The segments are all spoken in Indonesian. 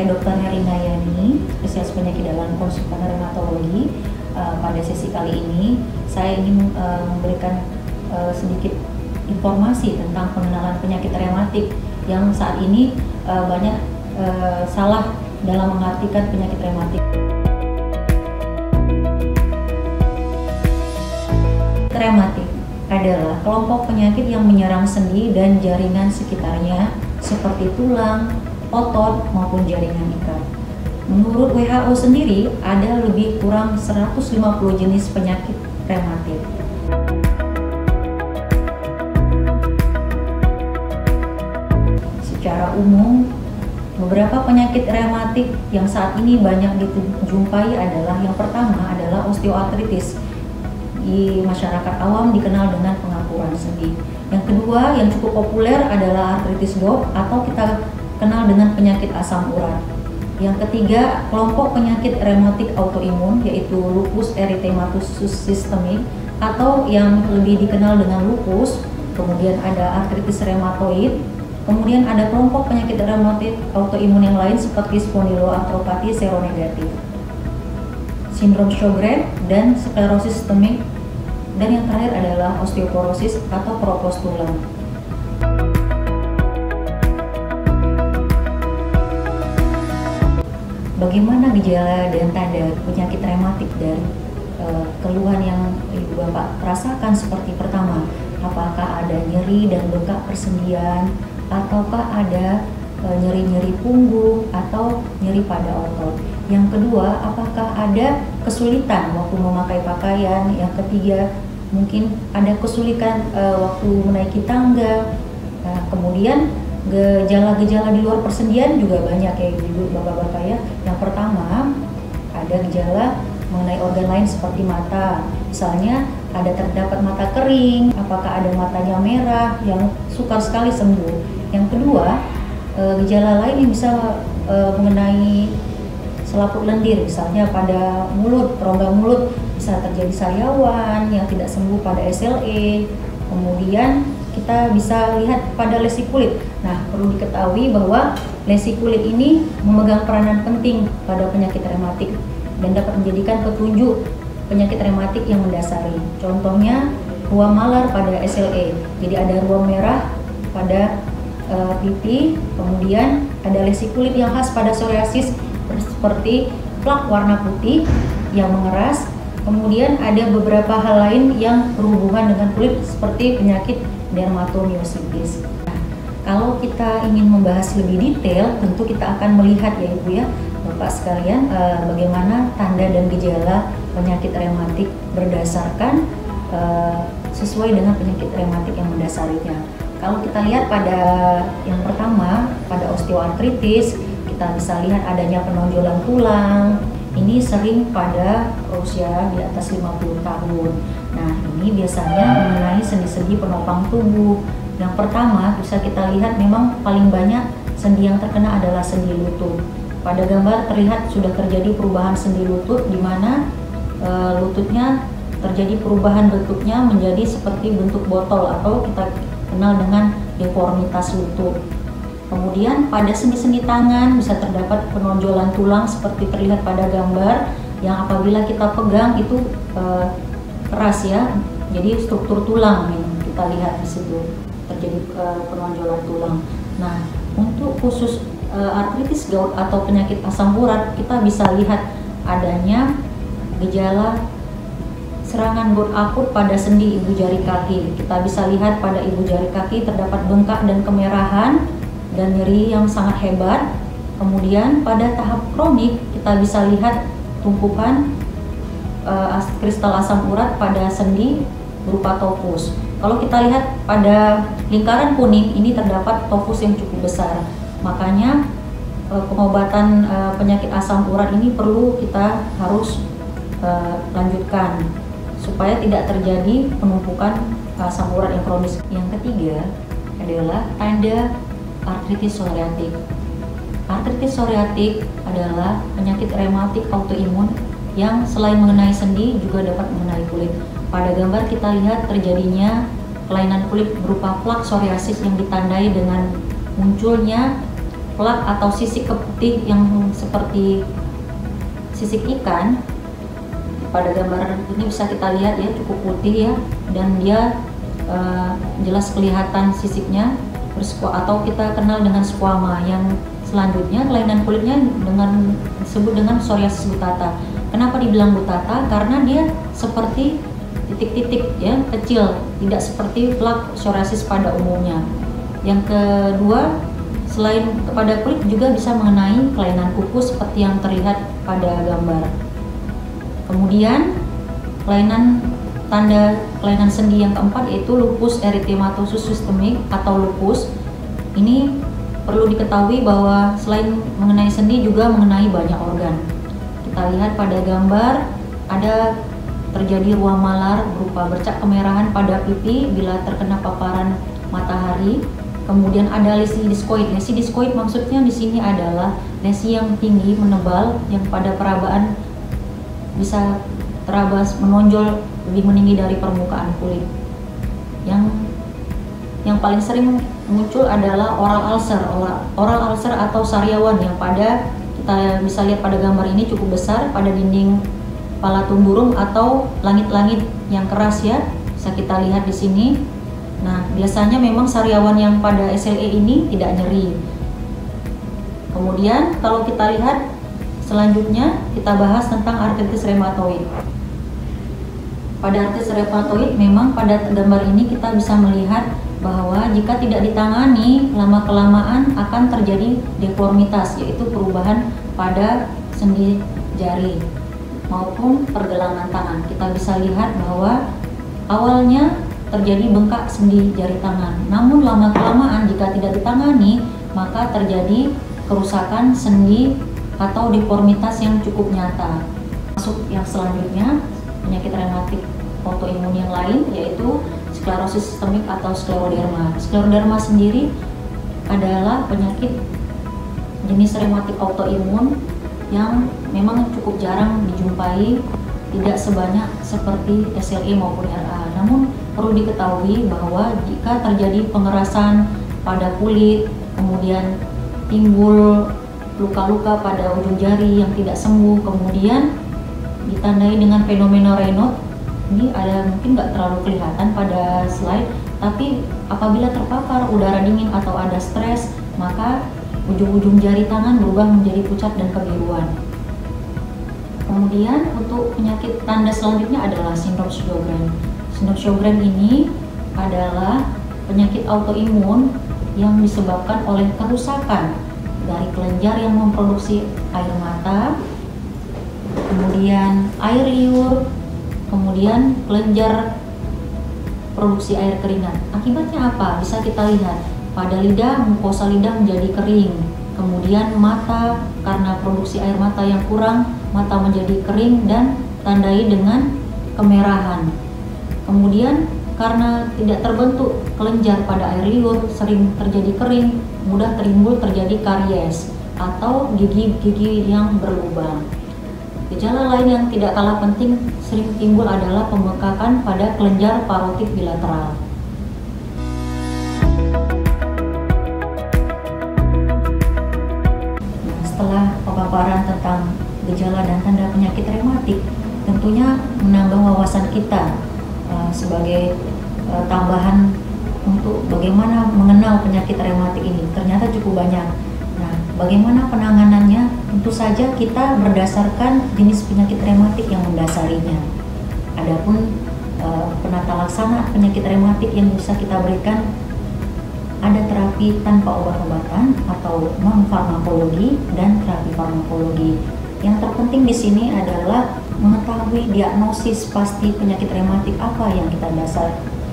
Saya Dr. Herlina Yani, spesialis penyakit dalam konsultan reumatologi. Pada sesi kali ini, saya ingin memberikan sedikit informasi tentang pengenalan penyakit reumatik yang saat ini banyak salah dalam mengartikan penyakit reumatik. Reumatik adalah kelompok penyakit yang menyerang sendi dan jaringan sekitarnya seperti tulang, otot, maupun jaringan ikat. Menurut WHO sendiri, ada lebih kurang 150 jenis penyakit reumatik. Secara umum, beberapa penyakit reumatik yang saat ini banyak dijumpai adalah yang pertama adalah osteoartritis. Di masyarakat awam dikenal dengan pengapuran sendi. Yang kedua yang cukup populer adalah artritis Gout atau kita kenal dengan penyakit asam urat. Yang ketiga, kelompok penyakit reumatik autoimun yaitu lupus erythematosus systemic atau yang lebih dikenal dengan lupus. Kemudian ada artritis reumatoid. Kemudian ada kelompok penyakit reumatik autoimun yang lain seperti spondyloartropati seronegatif, sindrom Sjogren, dan sklerosis sistemik, dan yang terakhir adalah osteoporosis atau keropos tulang. Bagaimana gejala dan tanda penyakit reumatik dari keluhan yang Ibu Bapak rasakan? Seperti pertama, apakah ada nyeri dan bengkak persendian, ataukah ada nyeri-nyeri punggung atau nyeri pada otot? Yang kedua, apakah ada kesulitan waktu memakai pakaian? Yang ketiga, mungkin ada kesulitan waktu menaiki tangga. Nah, kemudian gejala-gejala di luar persendian juga banyak ya Ibu Bapak-Bapak ya. Yang pertama, ada gejala mengenai organ lain seperti mata. Misalnya ada terdapat mata kering, apakah ada matanya merah yang sukar sekali sembuh. Yang kedua, gejala lain yang bisa mengenai selaput lendir, misalnya pada mulut, rongga mulut bisa terjadi sariawan yang tidak sembuh pada SLE. Kemudian kita bisa lihat pada lesi kulit. Nah, perlu diketahui bahwa lesi kulit ini memegang peranan penting pada penyakit reumatik dan dapat menjadikan petunjuk penyakit reumatik yang mendasari. Contohnya ruam malar pada SLE. Jadi ada ruam merah pada pipi, kemudian ada lesi kulit yang khas pada psoriasis seperti plak warna putih yang mengeras. Kemudian ada beberapa hal lain yang berhubungan dengan kulit seperti penyakit dermatomyositis. Nah, kalau kita ingin membahas lebih detail, tentu kita akan melihat ya Ibu ya, Bapak sekalian, bagaimana tanda dan gejala penyakit reumatik berdasarkan sesuai dengan penyakit reumatik yang mendasarinya. Kalau kita lihat pada yang pertama, pada osteoartritis, kita bisa lihat adanya penonjolan tulang. Ini sering pada usia di atas 50 tahun. Nah, ini biasanya mengenai sendi-sendi penopang tubuh. Yang pertama, bisa kita lihat memang paling banyak sendi yang terkena adalah sendi lutut. Pada gambar terlihat sudah terjadi perubahan sendi lutut, di mana lututnya terjadi perubahan bentuknya menjadi seperti bentuk botol atau kita kenal dengan deformitas lutut. Kemudian pada sendi-sendi tangan bisa terdapat penonjolan tulang seperti terlihat pada gambar yang apabila kita pegang itu keras ya. Jadi struktur tulang yang kita lihat di situ terjadi penonjolan tulang. Nah, untuk khusus artritis gout atau penyakit asam urat, kita bisa lihat adanya gejala serangan gout akut pada sendi ibu jari kaki. Kita bisa lihat pada ibu jari kaki terdapat bengkak dan kemerahan dan nyeri yang sangat hebat. Kemudian pada tahap kronik kita bisa lihat tumpukan kristal asam urat pada sendi berupa tofus. Kalau kita lihat pada lingkaran kuning ini terdapat tofus yang cukup besar. Makanya pengobatan penyakit asam urat ini perlu kita harus lanjutkan supaya tidak terjadi penumpukan asam urat yang kronis. Yang ketiga adalah tanda artritis psoriatik. Artritis psoriatik adalah penyakit reumatik autoimun yang selain mengenai sendi juga dapat mengenai kulit. Pada gambar kita lihat terjadinya kelainan kulit berupa plak psoriasis yang ditandai dengan munculnya plak atau sisik putih yang seperti sisik ikan. Pada gambar ini bisa kita lihat ya, cukup putih ya, dan dia jelas kelihatan sisiknya atau kita kenal dengan squama. Yang selanjutnya kelainan kulitnya disebut dengan psoriasis gutata. Kenapa dibilang gutata? Karena dia seperti titik-titik ya, kecil, tidak seperti plak psoriasis pada umumnya. Yang kedua, selain kepada kulit juga bisa mengenai kelainan kuku seperti yang terlihat pada gambar. Kemudian tanda kelainan sendi yang keempat yaitu lupus erythematosus sistemik atau lupus. Ini perlu diketahui bahwa selain mengenai sendi juga mengenai banyak organ. Kita lihat pada gambar ada terjadi ruam malar berupa bercak kemerahan pada pipi bila terkena paparan matahari. Kemudian ada lesi diskoid. Lesi diskoid maksudnya di sini adalah lesi yang tinggi menebal yang pada perabaan bisa terabas menonjol lebih meninggi dari permukaan kulit. Yang paling sering muncul adalah oral ulcer atau sariawan yang kita bisa lihat pada gambar ini cukup besar pada dinding kepala tumburung atau langit-langit yang keras ya, bisa kita lihat di sini. Nah, biasanya memang sariawan yang pada SLE ini tidak nyeri. Kemudian kalau kita lihat selanjutnya kita bahas tentang artritis reumatoid. Pada artritis reumatoid memang pada gambar ini kita bisa melihat bahwa jika tidak ditangani lama-kelamaan akan terjadi deformitas, yaitu perubahan pada sendi jari maupun pergelangan tangan. Kita bisa lihat bahwa awalnya terjadi bengkak sendi jari tangan, namun lama-kelamaan jika tidak ditangani maka terjadi kerusakan sendi atau deformitas yang cukup nyata. Masuk yang selanjutnya, penyakit reumatik autoimun yang lain yaitu sklerosis sistemik atau skleroderma. Skleroderma sendiri adalah penyakit jenis reumatik autoimun yang memang cukup jarang dijumpai, tidak sebanyak seperti SLE maupun RA. Namun perlu diketahui bahwa jika terjadi pengerasan pada kulit, kemudian timbul luka-luka pada ujung jari yang tidak sembuh, kemudian ditandai dengan fenomena Raynaud. Ini ada mungkin nggak terlalu kelihatan pada slide, tapi apabila terpapar udara dingin atau ada stres, maka ujung-ujung jari tangan berubah menjadi pucat dan kebiruan. Kemudian untuk penyakit tanda selanjutnya adalah sindrom Sjögren. Sindrom Sjögren ini adalah penyakit autoimun yang disebabkan oleh kerusakan dari kelenjar yang memproduksi air mata, kemudian air liur, kemudian kelenjar produksi air keringat. Akibatnya apa? Bisa kita lihat pada lidah, mukosa lidah menjadi kering, kemudian mata karena produksi air mata yang kurang, mata menjadi kering dan tandai dengan kemerahan. Kemudian karena tidak terbentuk kelenjar pada air liur, sering terjadi kering, mudah terjadi karies atau gigi-gigi yang berlubang. Gejala lain yang tidak kalah penting sering timbul adalah pembengkakan pada kelenjar parotik bilateral. Nah, setelah pemaparan tentang gejala dan tanda penyakit reumatik, tentunya menambah wawasan kita sebagai tambahan untuk bagaimana mengenal penyakit reumatik ini. Ternyata cukup banyak. Nah, bagaimana penanganannya? Tentu saja kita berdasarkan jenis penyakit reumatik yang mendasarinya. Adapun penata laksana penyakit reumatik yang bisa kita berikan, ada terapi tanpa obat-obatan atau non-farmakologi dan terapi farmakologi. Yang terpenting di sini adalah mengetahui diagnosis pasti penyakit reumatik apa yang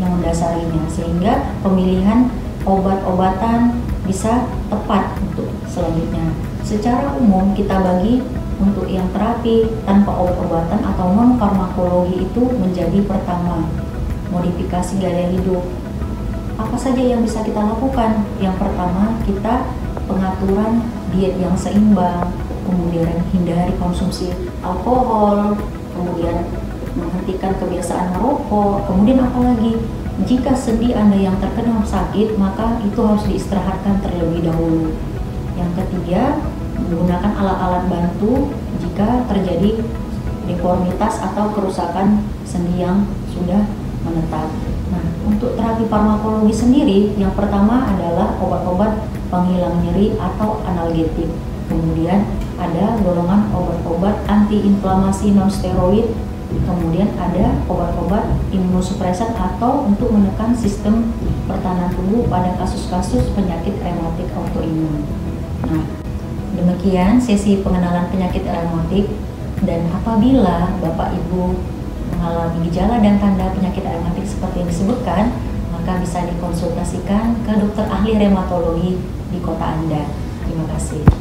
mendasarinya, sehingga pemilihan obat-obatan bisa tepat untuk selanjutnya. Secara umum kita bagi untuk yang terapi tanpa obat-obatan atau non-farmakologi itu menjadi pertama, modifikasi gaya hidup. Apa saja yang bisa kita lakukan? Yang pertama, kita pengaturan diet yang seimbang, kemudian hindari konsumsi alkohol, kemudian menghentikan kebiasaan merokok, kemudian apalagi jika sendi Anda yang terkena sakit, maka itu harus diistirahatkan terlebih dahulu. Yang ketiga, menggunakan alat-alat bantu jika terjadi deformitas atau kerusakan sendi yang sudah menetap. Nah, untuk terapi farmakologi sendiri, yang pertama adalah obat-obat penghilang nyeri atau analgetik. Kemudian ada golongan obat-obat antiinflamasi non-steroid. Kemudian ada obat-obat imunosupresan atau untuk menekan sistem pertahanan tubuh pada kasus-kasus penyakit reumatik autoimun. Nah, demikian sesi pengenalan penyakit reumatik, dan apabila Bapak Ibu mengalami gejala dan tanda penyakit reumatik seperti yang disebutkan, maka bisa dikonsultasikan ke dokter ahli reumatologi di kota Anda. Terima kasih.